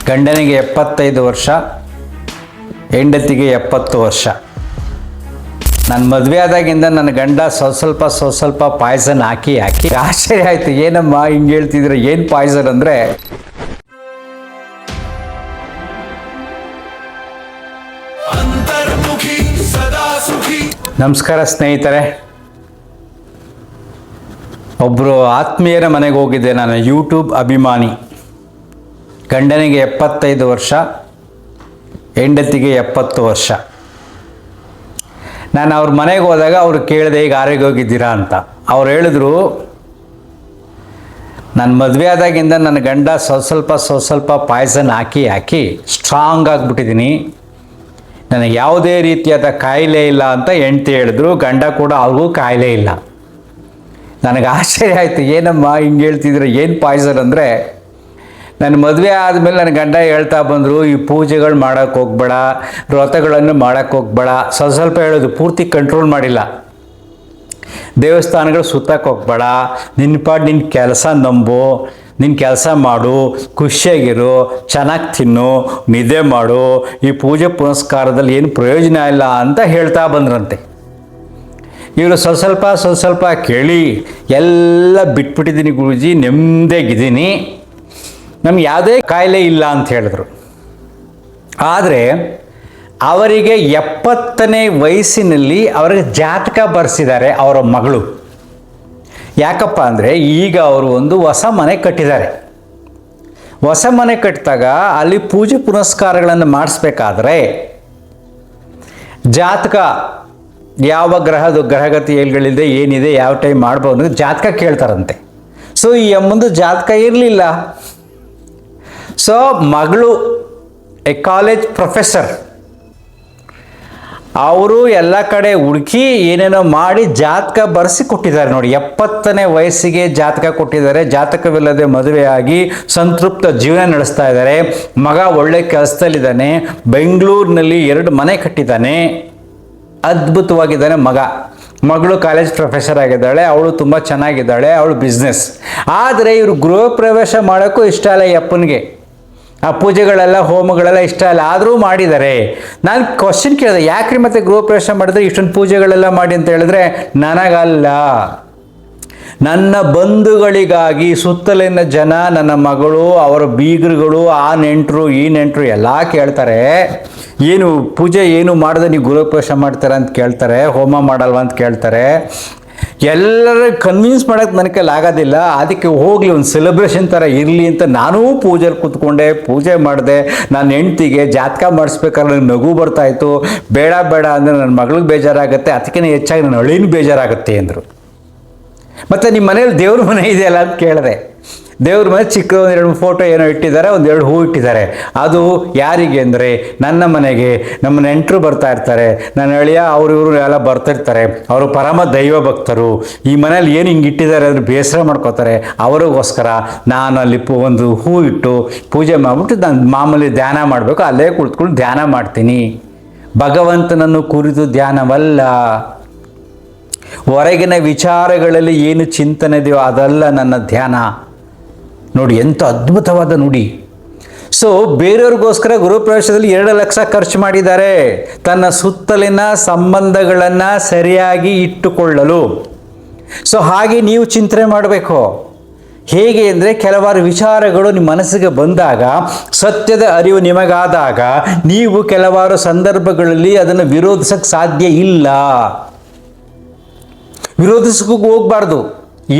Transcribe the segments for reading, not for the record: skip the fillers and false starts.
ಗಂಡನಿಗೆ 75 ವರ್ಷ, ಹೆಂಡತಿಗೆ 70 ವರ್ಷ. ನಾನು ಮದುವೆ ಆದಾಗಿಂದ ನನ್ನ ಗಂಡ ಸ್ವಲ್ಪ ಪಾಯ್ಸನ್ ಹಾಕಿ ಆಶ್ಚರ್ಯ ಆಯಿತು. ಏನಮ್ಮ ಹಿಂಗೆ ಹೇಳ್ತಿದ್ರೆ, ಏನು ಪಾಯ್ಸನ್ ಅಂದರೆ, ನಮಸ್ಕಾರ ಸ್ನೇಹಿತರೆ. ಒಬ್ಬರು ಆತ್ಮೀಯರ ಮನೆಗೆ ಹೋಗಿದ್ದೆ ನಾನು, ಯೂಟ್ಯೂಬ್ ಅಭಿಮಾನಿ. ಗಂಡನಿಗೆ 75 ವರ್ಷ, ಹೆಂಡತಿಗೆ 70 ವರ್ಷ. ನಾನು ಅವ್ರ ಮನೆಗೆ ಹೋದಾಗ ಅವ್ರು ಕೇಳಿದೆ, ಈಗ ಆರೋಗ್ಯ ಹೋಗಿದ್ದೀರಾ ಅಂತ. ಅವ್ರು ಹೇಳಿದ್ರು, ನಾನು ಮದುವೆ ಆದಾಗಿಂದ ನನ್ನ ಗಂಡ ಸ್ವಲ್ಪ ಪಾಯ್ಸನ್ ಹಾಕಿ ಸ್ಟ್ರಾಂಗ್ ಆಗಿಬಿಟ್ಟಿದ್ದೀನಿ, ನನಗೆ ಯಾವುದೇ ರೀತಿಯಾದ ಕಾಯಿಲೆ ಇಲ್ಲ ಅಂತ ಹೆಂಡ್ತಿ ಹೇಳಿದ್ರು. ಗಂಡ ಕೂಡ ಅವ್ರಿಗೂ ಕಾಯಿಲೆ ಇಲ್ಲ. ನನಗೆ ಆಶ್ಚರ್ಯ ಆಯಿತು, ಏನಮ್ಮ ಹಿಂಗೆ ಹೇಳ್ತಿದ್ರೆ, ಏನು ಪಾಯ್ಸನ್ ಅಂದರೆ, ನನ್ನ ಮದುವೆ ಆದಮೇಲೆ ನನ್ನ ಗಂಡ ಹೇಳ್ತಾ ಬಂದರು, ಈ ಪೂಜೆಗಳು ಮಾಡೋಕ್ಕೆ ಹೋಗ್ಬೇಡ, ವ್ರತಗಳನ್ನು ಮಾಡೋಕ್ಕೆ ಹೋಗ್ಬೇಡ. ಸ್ವಲ್ಪ ಹೇಳೋದು, ಪೂರ್ತಿ ಕಂಟ್ರೋಲ್ ಮಾಡಿಲ್ಲ. ದೇವಸ್ಥಾನಗಳು ಸುತ್ತಕ್ಕೆ ಹೋಗ್ಬೇಡ, ನಿನ್ನ ಕೆಲಸ ನಂಬು, ನಿನ್ನ ಕೆಲಸ ಮಾಡು, ಖುಷಿಯಾಗಿರು, ಚೆನ್ನಾಗಿ ತಿನ್ನು, ನಿದ್ದೆ ಮಾಡು, ಈ ಪೂಜೆ ಪುನಸ್ಕಾರದಲ್ಲಿ ಏನು ಪ್ರಯೋಜನ ಇಲ್ಲ ಅಂತ ಹೇಳ್ತಾ ಬಂದ್ರಂತೆ. ಇವರು ಸ್ವಲ್ಪ ಕೇಳಿ ಎಲ್ಲ ಬಿಟ್ಬಿಟ್ಟಿದ್ದೀನಿ ಗುರೂಜಿ, ನೆಮ್ಮದಿಯಾಗಿದ್ದೀನಿ, ನಮ್ಗೆ ಯಾವುದೇ ಕಾಯಿಲೆ ಇಲ್ಲ ಅಂತ ಹೇಳಿದ್ರು. ಆದರೆ ಅವರಿಗೆ 70ನೇ ವಯಸ್ಸಿನಲ್ಲಿ ಅವರಿಗೆ ಜಾತಕ ಬರೆಸಿದ್ದಾರೆ ಅವರ ಮಗಳು. ಯಾಕಪ್ಪ ಅಂದರೆ, ಈಗ ಅವರು ಒಂದು ಹೊಸ ಮನೆ ಕಟ್ಟಿದ್ದಾರೆ. ಹೊಸ ಮನೆ ಕಟ್ಟಿದಾಗ ಅಲ್ಲಿ ಪೂಜೆ ಪುನಸ್ಕಾರಗಳನ್ನು ಮಾಡಿಸ್ಬೇಕಾದ್ರೆ ಜಾತಕ ಯಾವ ಗ್ರಹಗತಿ ಏಳುಗಳಿದೆ, ಏನಿದೆ, ಯಾವ ಟೈಮ್ ಮಾಡ್ಬೋದು ಜಾತಕ ಕೇಳ್ತಾರಂತೆ. ಸೊ ಈ ಅಮ್ಮಂದು ಜಾತಕ ಇರಲಿಲ್ಲ. ಸೊ ಮಗಳು ಕಾಲೇಜ್ ಪ್ರೊಫೆಸರ್, ಅವರು ಎಲ್ಲ ಕಡೆ ಹುಡುಕಿ ಏನೇನೋ ಮಾಡಿ ಜಾತಕ ಬರೆಸಿ ಕೊಟ್ಟಿದ್ದಾರೆ. ನೋಡಿ, 70ನೇ ವಯಸ್ಸಿಗೆ ಜಾತಕ ಕೊಟ್ಟಿದ್ದಾರೆ. ಜಾತಕವಿಲ್ಲದೆ ಮದುವೆಯಾಗಿ ಸಂತೃಪ್ತ ಜೀವನ ನಡೆಸ್ತಾ ಇದ್ದಾರೆ. ಮಗ ಒಳ್ಳೆ ಕೆಲಸದಲ್ಲಿದ್ದಾನೆ, ಬೆಂಗಳೂರಿನಲ್ಲಿ 2 ಮನೆ ಕಟ್ಟಿದ್ದಾನೆ, ಅದ್ಭುತವಾಗಿದ್ದಾನೆ ಮಗ. ಮಗಳು ಕಾಲೇಜ್ ಪ್ರೊಫೆಸರ್ ಆಗಿದ್ದಾಳೆ, ಅವಳು ತುಂಬ ಚೆನ್ನಾಗಿದ್ದಾಳೆ, ಅವಳು ಬಿಸ್ನೆಸ್. ಆದರೆ ಇವರು ಗೃಹ ಪ್ರವೇಶ ಮಾಡೋಕ್ಕೂ ಇಷ್ಟ ಇಲ್ಲ ಈ ಅಪ್ಪನಿಗೆ. ಆ ಪೂಜೆಗಳೆಲ್ಲ ಹೋಮಗಳೆಲ್ಲ ಇಷ್ಟ ಇಲ್ಲ, ಆದರೂ ಮಾಡಿದ್ದಾರೆ. ನಾನು ಕ್ವಶನ್ ಕೇಳಿದೆ, ಯಾಕ್ರಿ ಮತ್ತೆ ಗೃಹ ಪ್ರವೇಶ ಮಾಡಿದ್ರೆ ಇಷ್ಟೊಂದು ಪೂಜೆಗಳೆಲ್ಲ ಮಾಡಿ ಅಂತ ಹೇಳಿದ್ರೆ, ನನಗಲ್ಲ, ನನ್ನ ಬಂಧುಗಳಿಗಾಗಿ, ಸುತ್ತಲಿನ ಜನ, ನನ್ನ ಮಗಳು, ಅವರ ಬೀಗರುಗಳು, ಆ ನೆಂಟರು ಈ ನೆಂಟರು ಎಲ್ಲ ಕೇಳ್ತಾರೆ, ಏನು ಪೂಜೆ ಏನು ಮಾಡಿದ್ರೆ ನೀವು ಗೃಹ ಪ್ರವೇಶ ಮಾಡ್ತೀರಾ ಅಂತ ಕೇಳ್ತಾರೆ, ಹೋಮ ಮಾಡಲ್ವ ಅಂತ ಕೇಳ್ತಾರೆ. ಎಲ್ಲರೂ ಕನ್ವಿನ್ಸ್ ಮಾಡೋಕ್ಕೆ ನನ್ನ ಕೈಲಿ ಆಗೋದಿಲ್ಲ. ಅದಕ್ಕೆ ಹೋಗಲಿ, ಒಂದು ಸೆಲೆಬ್ರೇಷನ್ ಥರ ಇರಲಿ ಅಂತ ನಾನೂ ಪೂಜೆಲಿ ಕೂತ್ಕೊಂಡೆ, ಪೂಜೆ ಮಾಡಿದೆ. ನನ್ನ ಹೆಂಡ್ತಿಗೆ ಜಾತಕ ಮಾಡಿಸ್ಬೇಕಾದ್ರೆ ನನಗೆ ನಗು ಬರ್ತಾಯಿತ್ತು. ಬೇಡ ಅಂದರೆ ನನ್ನ ಮಗಳಿಗೆ ಬೇಜಾರಾಗುತ್ತೆ, ಅದಕ್ಕಿಂತ ಹೆಚ್ಚಾಗಿ ನನ್ನ ಅಳಿನ ಬೇಜಾರಾಗುತ್ತೆ ಅಂದರು. ಮತ್ತು ನಿಮ್ಮ ಮನೇಲಿ ದೇವ್ರ ಮನೆ ಇದೆಯಲ್ಲ ಅಂತ ಕೇಳಿದೆ. ದೇವ್ರ ಮನೆ ಚಿಕ್ಕ 1-2 ಫೋಟೋ ಏನೋ ಇಟ್ಟಿದ್ದಾರೆ, 1-2 ಹೂ ಇಟ್ಟಿದ್ದಾರೆ. ಅದು ಯಾರಿಗೆ ಅಂದರೆ, ನನ್ನ ಮನೆಗೆ ನಮ್ಮ ನೆಂಟರು ಬರ್ತಾ ಇರ್ತಾರೆ, ನನ್ನ ಅಳಿಯ ಇವರು ಎಲ್ಲ ಬರ್ತಿರ್ತಾರೆ, ಅವರು ಪರಮ ದೈವ ಭಕ್ತರು. ಈ ಮನೇಲಿ ಏನು ಹಿಂಗೆ ಇಟ್ಟಿದ್ದಾರೆ ಅಂದರೆ ಬೇಸರ ಮಾಡ್ಕೋತಾರೆ, ಅವರಿಗೋಸ್ಕರ ನಾನು ಅಲ್ಲಿ ಒಂದು ಹೂ ಇಟ್ಟು ಪೂಜೆ ಮಾಡಿಬಿಟ್ಟು ನಾನು ಮಾಮೂಲಿ ಧ್ಯಾನ ಮಾಡಬೇಕು, ಅಲ್ಲೇ ಕುಳಿತುಕೊಂಡು ಧ್ಯಾನ ಮಾಡ್ತೀನಿ. ಭಗವಂತನನ್ನು ಕುರಿತು ಧ್ಯಾನವಲ್ಲ, ಹೊರಗಿನ ವಿಚಾರಗಳಲ್ಲಿ ಏನು ಚಿಂತನೆ ಇದೆಯೋ ಅದಲ್ಲ ನನ್ನ ಧ್ಯಾನ. ನೋಡಿ ಎಂಥ ಅದ್ಭುತವಾದ ನುಡಿ. ಸೊ ಬೇರೆಯವ್ರಿಗೋಸ್ಕರ ಗೃಹಪ್ರವೇಶದಲ್ಲಿ 2 ಲಕ್ಷ ಖರ್ಚು ಮಾಡಿದ್ದಾರೆ, ತನ್ನ ಸುತ್ತಲಿನ ಸಂಬಂಧಗಳನ್ನು ಸರಿಯಾಗಿ ಇಟ್ಟುಕೊಳ್ಳಲು. ಸೊ ಹಾಗೆ ನೀವು ಚಿಂತನೆ ಮಾಡಬೇಕು. ಹೇಗೆ ಅಂದರೆ, ಕೆಲವಾರು ವಿಚಾರಗಳು ನಿಮ್ಮ ಮನಸ್ಸಿಗೆ ಬಂದಾಗ, ಸತ್ಯದ ಅರಿವು ನಿಮಗಾದಾಗ, ನೀವು ಕೆಲವಾರು ಸಂದರ್ಭಗಳಲ್ಲಿ ಅದನ್ನು ವಿರೋಧಿಸಕ್ಕೆ ಸಾಧ್ಯ ಇಲ್ಲ. ವಿರೋಧಿಸಕ್ಕೂ ಹೋಗಬಾರ್ದು,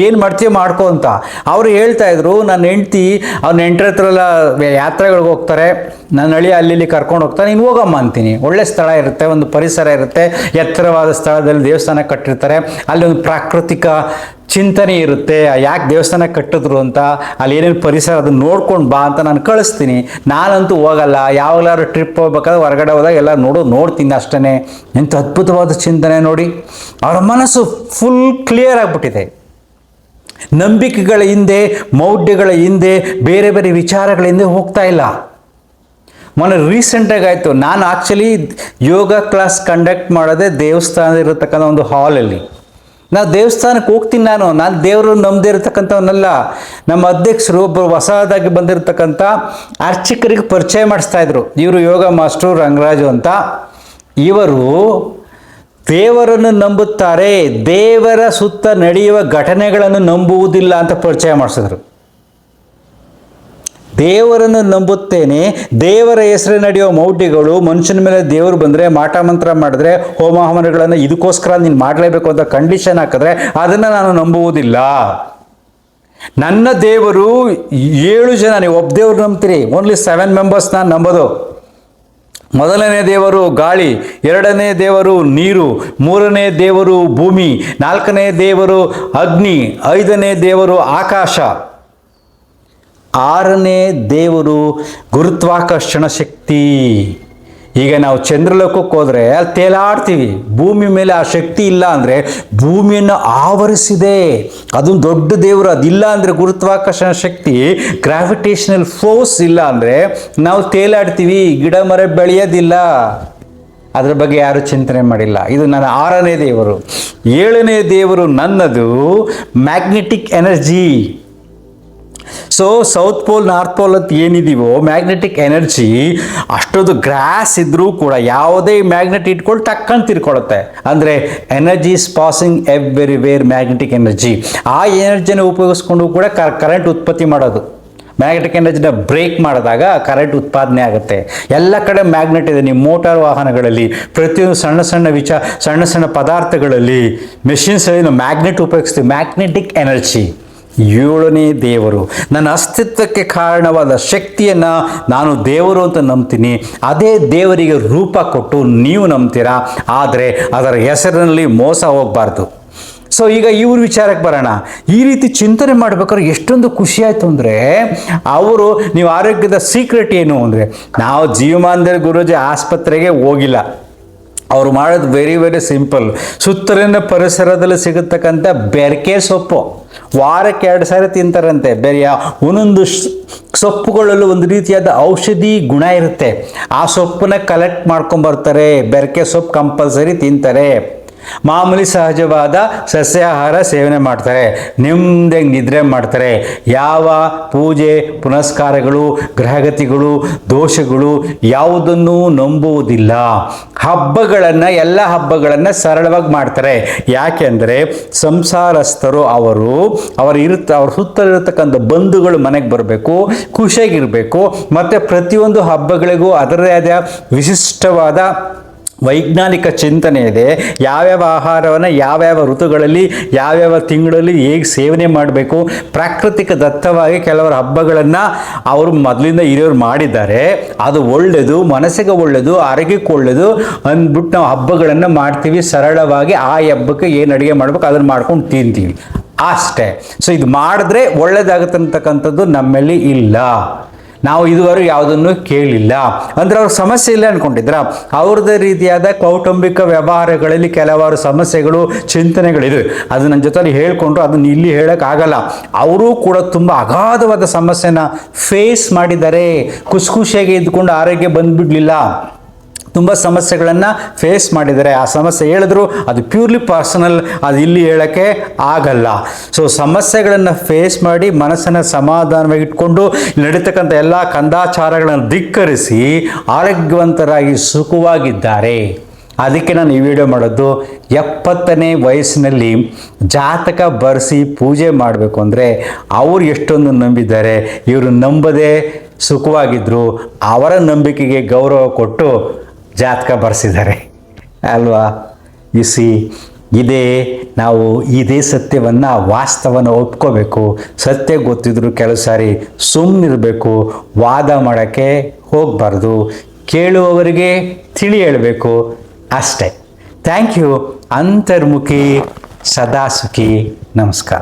ಏನು ಮಾಡ್ತೀವಿ ಮಾಡ್ಕೊ ಅಂತ. ಅವರು ಹೇಳ್ತಾ ಇದ್ರು, ನನ್ನ ಹೆಂಡ್ತಿ ಅವ್ನ ನೆಂಟರ ಹತ್ರ ಎಲ್ಲ ಯಾತ್ರೆಗಳಿಗೆ ಹೋಗ್ತಾರೆ, ನನ್ನ ಅಳಿ ಅಲ್ಲಿ ಕರ್ಕೊಂಡು ಹೋಗ್ತಾರೆ, ನೀನು ಹೋಗಮ್ಮ ಅಂತೀನಿ. ಒಳ್ಳೆ ಸ್ಥಳ ಇರುತ್ತೆ, ಒಂದು ಪರಿಸರ ಇರುತ್ತೆ, ಎತ್ತರವಾದ ಸ್ಥಳದಲ್ಲಿ ದೇವಸ್ಥಾನ ಕಟ್ಟಿರ್ತಾರೆ, ಅಲ್ಲಿ ಒಂದು ಪ್ರಾಕೃತಿಕ ಚಿಂತನೆ ಇರುತ್ತೆ, ಯಾಕೆ ದೇವಸ್ಥಾನ ಕಟ್ಟಿದ್ರು ಅಂತ, ಅಲ್ಲಿ ಏನೇನು ಪರಿಸರ ಅದನ್ನು ನೋಡ್ಕೊಂಡು ಬಾ ಅಂತ ನಾನು ಕಳಿಸ್ತೀನಿ. ನಾನಂತೂ ಹೋಗಲ್ಲ. ಯಾವಾಗಲಾದ್ರು ಟ್ರಿಪ್ ಹೋಗ್ಬೇಕಾದ್ರೆ ಹೊರಗಡೆ ಹೋದಾಗ ಎಲ್ಲ ನೋಡ್ತೀನಿ ಅಷ್ಟೇ. ಎಂಥ ಅದ್ಭುತವಾದ ಚಿಂತನೆ ನೋಡಿ. ಅವರ ಮನಸ್ಸು ಫುಲ್ ಕ್ಲಿಯರ್ ಆಗಿಬಿಟ್ಟಿದೆ. ನಂಬಿಕೆಗಳ ಹಿಂದೆ, ಮೌಢ್ಯಗಳ ಹಿಂದೆ, ಬೇರೆ ಬೇರೆ ವಿಚಾರಗಳ ಹಿಂದೆ ಹೋಗ್ತಾ ಇಲ್ಲ. ಮೊನ್ನೆ ರೀಸೆಂಟಾಗಿ ಆಯಿತು, ನಾನು ಆ್ಯಕ್ಚುಲಿ ಯೋಗ ಕ್ಲಾಸ್ ಕಂಡಕ್ಟ್ ಮಾಡೋದೇ ದೇವಸ್ಥಾನದ ಇರತಕ್ಕಂಥ ಒಂದು ಹಾಲಲ್ಲಿ. ನಾವು ದೇವಸ್ಥಾನಕ್ಕೆ ಹೋಗ್ತೀನಿ, ನಾನು ದೇವರು ನಂಬದೇ ಇರತಕ್ಕಂಥವನ್ನಲ್ಲ. ನಮ್ಮ ಅಧ್ಯಕ್ಷರು ಒಬ್ಬರು ಹೊಸದಾಗಿ ಬಂದಿರತಕ್ಕಂಥ ಅರ್ಚಕರಿಗೆ ಪರಿಚಯ ಮಾಡಿಸ್ತಾ ಇದ್ರು. ಇವರು ಯೋಗ ಮಾಸ್ಟ್ರು ರಂಗರಾಜು ಅಂತ. ಇವರು ದೇವರನ್ನು ನಂಬುತ್ತಾರೆ, ದೇವರ ಸುತ್ತ ನಡೆಯುವ ಘಟನೆಗಳನ್ನು ನಂಬುವುದಿಲ್ಲ ಅಂತ ಪರಿಚಯ ಮಾಡಿಸಿದ್ರು. ದೇವರನ್ನು ನಂಬುತ್ತೇನೆ, ದೇವರ ಹೆಸರು ನಡೆಯುವ ಮೌಢ್ಯಗಳು, ಮನುಷ್ಯನ ಮೇಲೆ ದೇವರು ಬಂದರೆ ಮಾಟ ಮಂತ್ರ ಮಾಡಿದ್ರೆ ಹೋಮ ಹವನಗಳನ್ನು ಇದಕ್ಕೋಸ್ಕರ ನೀನು ಮಾಡಲೇಬೇಕು ಅಂತ ಕಂಡೀಷನ್ ಹಾಕಿದ್ರೆ ಅದನ್ನು ನಾನು ನಂಬುವುದಿಲ್ಲ. ನನ್ನ ದೇವರು 7 ಜನ, ನೀವು ಒಬ್ಬ ದೇವರು ನಂಬ್ತೀರಿ, ಓನ್ಲಿ 7 ಮೆಂಬರ್ಸ್ ನಾನು ನಂಬೋದು. ಮೊದಲನೇ ದೇವರು ಗಾಳಿ, ಎರಡನೇ ದೇವರು ನೀರು, ಮೂರನೇ ದೇವರು ಭೂಮಿ, ನಾಲ್ಕನೇ ದೇವರು ಅಗ್ನಿ, ಐದನೇ ದೇವರು ಆಕಾಶ, ಆರನೇ ದೇವರು ಗುರುತ್ವಾಕರ್ಷಣ ಶಕ್ತಿ. ಈಗ ನಾವು ಚಂದ್ರಲೋಕಕ್ಕೆ ಹೋದರೆ ಅಲ್ಲಿ ತೇಲಾಡ್ತೀವಿ. ಭೂಮಿ ಮೇಲೆ ಆ ಶಕ್ತಿ ಇಲ್ಲ ಅಂದರೆ ಭೂಮಿಯನ್ನು ಆವರಿಸಿದೆ, ಅದೊಂದು ದೊಡ್ಡ ದೇವರು. ಅದಿಲ್ಲ ಅಂದರೆ ಗುರುತ್ವಾಕರ್ಷಣ ಶಕ್ತಿ, ಗ್ರಾವಿಟೇಷನಲ್ ಫೋರ್ಸ್ ಇಲ್ಲ ಅಂದರೆ ನಾವು ತೇಲಾಡ್ತೀವಿ, ಗಿಡ ಮರ ಬೆಳೆಯೋದಿಲ್ಲ. ಅದರ ಬಗ್ಗೆ ಯಾರು ಚಿಂತನೆ ಮಾಡಿಲ್ಲ. ಇದು ನನ್ನ 6ನೇ ದೇವರು. 7ನೇ ದೇವರು ನನ್ನದು magnetic energy. So south pole north pole ಅಂತ ಏನಿದೀವೋ ಮ್ಯಾಗ್ನೆಟಿಕ್ ಎನರ್ಜಿ, ಅಷ್ಟೊಂದು ಗ್ರಾಸ್ ಇದ್ರೂ ಕೂಡ ಯಾವುದೇ ಮ್ಯಾಗ್ನೆಟ್ ಇಟ್ಕೊಂಡು ಟಕ್ಕಂತ ತಿರ್ಕೊಳ್ಳುತ್ತೆ. ಅಂದರೆ energy is passing everywhere, magnetic energy. ಆ ಎನರ್ಜಿನ ಉಪಯೋಗಿಸ್ಕೊಂಡು ಕೂಡ ಕರೆಂಟ್ ಉತ್ಪತ್ತಿ ಮಾಡೋದು. ಮ್ಯಾಗ್ನೆಟಿಕ್ ಎನರ್ಜಿನ ಬ್ರೇಕ್ ಮಾಡಿದಾಗ ಕರೆಂಟ್ ಉತ್ಪಾದನೆ ಆಗುತ್ತೆ. ಎಲ್ಲ ಕಡೆ ಮ್ಯಾಗ್ನೆಟ್ ಇದೆ. ನೀವು ಮೋಟಾರ್ ವಾಹನಗಳಲ್ಲಿ, ಪ್ರತಿಯೊಂದು ಸಣ್ಣ ಸಣ್ಣ ಪದಾರ್ಥಗಳಲ್ಲಿ, ಮೆಷಿನ್ಸಲ್ಲಿ ನಾವು ಮ್ಯಾಗ್ನೆಟ್ ಉಪಯೋಗಿಸ್ತೀವಿ. ಮ್ಯಾಗ್ನೆಟಿಕ್ ಎನರ್ಜಿ 7ನೇ ದೇವರು. ನನ್ನ ಅಸ್ತಿತ್ವಕ್ಕೆ ಕಾರಣವಾದ ಶಕ್ತಿಯನ್ನು ನಾನು ದೇವರು ಅಂತ ನಂಬ್ತೀನಿ. ಅದೇ ದೇವರಿಗೆ ರೂಪ ಕೊಟ್ಟು ನೀವು ನಂಬ್ತೀರಾ. ಆದರೆ ಅದರ ಹೆಸರಿನಲ್ಲಿ ಮೋಸ ಹೋಗಬಾರ್ದು. ಸೊ ಈಗ ಇವ್ರ ವಿಚಾರಕ್ಕೆ ಬರೋಣ. ಈ ರೀತಿ ಚಿಂತನೆ ಮಾಡ್ಬೇಕಾದ್ರೆ ಎಷ್ಟೊಂದು ಖುಷಿ ಆಯಿತು ಅಂದರೆ, ಅವರು ನೀವು ಆರೋಗ್ಯದ ಸೀಕ್ರೆಟ್ ಏನು ಅಂದರೆ, ನಾವು ಜೀವಮಾನದಲ್ಲಿ ಗುರೂಜಿ ಆಸ್ಪತ್ರೆಗೆ ಹೋಗಿಲ್ಲ. ಅವರು ಮಾಡೋದು ವೆರಿ ಸಿಂಪಲ್. ಸುತ್ತಲಿನ ಪರಿಸರದಲ್ಲಿ ಸಿಗತಕ್ಕಂಥ ಬೆರಕೆ ಸೊಪ್ಪು ವಾರಕ್ಕೆ 2 ಸಾರಿ ತಿಂತಾರಂತೆ. ಬೇರೆ ಒಂದೊಂದು ಸೊಪ್ಪುಗಳಲ್ಲೂ ಒಂದು ರೀತಿಯಾದ ಔಷಧಿ ಗುಣ ಇರುತ್ತೆ. ಆ ಸೊಪ್ಪನ್ನ ಕಲೆಕ್ಟ್ ಮಾಡ್ಕೊಂಬರ್ತಾರೆ. ಬೆರಕೆ ಸೊಪ್ಪು ಕಂಪಲ್ಸರಿ ತಿಂತಾರೆ. ಮಾಮೂಲಿ ಸಹಜವಾದ ಸಸ್ಯಾಹಾರ ಸೇವನೆ ಮಾಡ್ತಾರೆ. ನೆಮ್ಮದಿಯಾಗಿ ನಿದ್ರೆ ಮಾಡ್ತಾರೆ. ಯಾವ ಪೂಜೆ ಪುನಸ್ಕಾರಗಳು, ಗ್ರಹಗತಿಗಳು, ದೋಷಗಳು ಯಾವುದನ್ನೂ ನಂಬುವುದಿಲ್ಲ. ಎಲ್ಲ ಹಬ್ಬಗಳನ್ನು ಸರಳವಾಗಿ ಮಾಡ್ತಾರೆ. ಯಾಕೆಂದರೆ ಸಂಸಾರಸ್ಥರು ಅವ್ರ ಸುತ್ತಲಿರತಕ್ಕಂಥ ಬಂಧುಗಳು ಮನೆಗೆ ಬರಬೇಕು, ಖುಷಿಯಾಗಿರಬೇಕು. ಮತ್ತು ಪ್ರತಿಯೊಂದು ಹಬ್ಬಗಳಿಗೂ ಅದರದೇ ಆದ ವಿಶಿಷ್ಟವಾದ ವೈಜ್ಞಾನಿಕ ಚಿಂತನೆ ಇದೆ. ಯಾವ್ಯಾವ ಆಹಾರವನ್ನು ಯಾವ್ಯಾವ ಋತುಗಳಲ್ಲಿ ಯಾವ್ಯಾವ ತಿಂಗಳಲ್ಲಿ ಹೇಗೆ ಸೇವನೆ ಮಾಡಬೇಕು. ಪ್ರಾಕೃತಿಕ ದತ್ತವಾಗಿ ಕೆಲವರ ಹಬ್ಬಗಳನ್ನು ಅವರು ಮೊದಲಿಂದ ಹಿರಿಯವರು ಮಾಡಿದ್ದಾರೆ. ಅದು ಒಳ್ಳೆಯದು, ಮನಸ್ಸಿಗೆ ಒಳ್ಳೆಯದು, ಆರೋಗ್ಯಕ್ಕೆ ಒಳ್ಳೆಯದು ಅಂದ್ಬಿಟ್ಟು ನಾವು ಹಬ್ಬಗಳನ್ನು ಮಾಡ್ತೀವಿ. ಸರಳವಾಗಿ ಆ ಹಬ್ಬಕ್ಕೆ ಏನು ಅಡುಗೆ ಮಾಡಬೇಕು ಅದನ್ನು ಮಾಡ್ಕೊಂಡು ತಿಂತೀವಿ ಅಷ್ಟೇ. ಸೊ ಇದು ಮಾಡಿದ್ರೆ ಒಳ್ಳೆಯದಾಗುತ್ತಂತಕ್ಕಂಥದ್ದು ನಮ್ಮಲ್ಲಿ ಇಲ್ಲ. ನಾವು ಇದುವರೆಗೂ ಯಾವುದನ್ನು ಕೇಳಿಲ್ಲ. ಅಂದರೆ ಅವ್ರ ಸಮಸ್ಯೆ ಇಲ್ಲ ಅಂದ್ಕೊಂಡಿದ್ರ. ಅವ್ರದ್ದೇ ರೀತಿಯಾದ ಕೌಟುಂಬಿಕ ವ್ಯವಹಾರಗಳಲ್ಲಿ ಕೆಲವಾರು ಸಮಸ್ಯೆಗಳು, ಚಿಂತನೆಗಳಿವೆ. ಅದು ನನ್ನ ಜೊತೆಲಿ ಹೇಳ್ಕೊಂಡ್ರು, ಅದನ್ನು ಇಲ್ಲಿ ಹೇಳೋಕ್ಕಾಗಲ್ಲ. ಅವರೂ ಕೂಡ ತುಂಬ ಅಗಾಧವಾದ ಸಮಸ್ಯೆನ ಫೇಸ್ ಮಾಡಿದ್ದಾರೆ. ಖುಷಿಯಾಗಿ ಇದ್ಕೊಂಡು ಆರೋಗ್ಯ ಬಂದುಬಿಡಲಿಲ್ಲ. ತುಂಬ ಸಮಸ್ಯೆಗಳನ್ನು ಫೇಸ್ ಮಾಡಿದ್ದಾರೆ. ಆ ಸಮಸ್ಯೆ ಹೇಳಿದ್ರು ಅದು ಪ್ಯೂರ್ಲಿ ಪರ್ಸನಲ್, ಅದು ಇಲ್ಲಿ ಹೇಳೋಕ್ಕೆ ಆಗಲ್ಲ. ಸೊ ಸಮಸ್ಯೆಗಳನ್ನು ಫೇಸ್ ಮಾಡಿ ಮನಸ್ಸನ್ನು ಸಮಾಧಾನವಾಗಿ ಇಟ್ಕೊಂಡು ನಡೀತಕ್ಕಂಥ ಎಲ್ಲ ಕಂದಾಚಾರಗಳನ್ನು ಧಿಕ್ಕರಿಸಿ ಆರೋಗ್ಯವಂತರಾಗಿ ಸುಖವಾಗಿದ್ದಾರೆ. ಅದಕ್ಕೆ ನಾನು ಈ ವಿಡಿಯೋ ಮಾಡೋದು. 70ನೇ ವಯಸ್ಸಿನಲ್ಲಿ ಜಾತಕ ಬರೆಸಿ ಪೂಜೆ ಮಾಡಬೇಕು ಅಂದರೆ ಅವರು ಎಷ್ಟೊಂದು ನಂಬಿದ್ದಾರೆ. ಇವರು ನಂಬದೇ ಸುಖವಾಗಿದ್ದರು. ಅವರ ನಂಬಿಕೆಗೆ ಗೌರವ ಕೊಟ್ಟು ಜಾತಕ ಬರೆಸಿದ್ದಾರೆ ಅಲ್ವಾ. ಇದೇ ಸತ್ಯವನ್ನು, ವಾಸ್ತವವನ್ನು ಒಪ್ಕೋಬೇಕು. ಸತ್ಯ ಗೊತ್ತಿದ್ರು ಕೆಲವು ಸಾರಿ ಸುಮ್ಮನಿರಬೇಕು. ವಾದ ಮಾಡೋಕ್ಕೆ ಹೋಗಬಾರ್ದು. ಕೇಳುವವರಿಗೆ ತಿಳಿ ಹೇಳಬೇಕು ಅಷ್ಟೇ. Thank you. ಅಂತರ್ಮುಖಿ ಸದಾ ಸುಖಿ. ನಮಸ್ಕಾರ.